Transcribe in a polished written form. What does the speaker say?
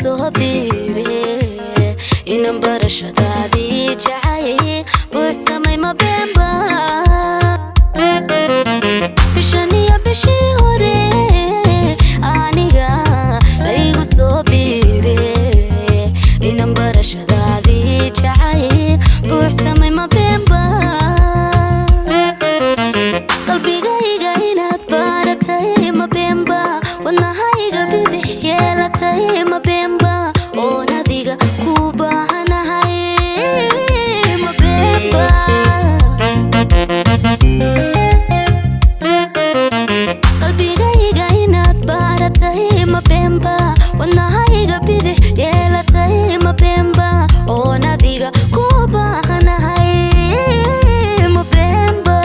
soo biire inan barashadaadii jacayl buuxsamay ma beenba bishaniya bishii hore aniga laygu soo biire inan barashadaadii jacayl buuxsamay ma beenba qalbigayga inaad baaratay ma beenba wadnahayga bidix yeelatay ma beenba oon adiga ku baahanahay ma beenba qalbigayga inaad baaratay ma beenba wadnahayga bidix yeelatay ma beenba oon adiga ku baahanahay ma beenba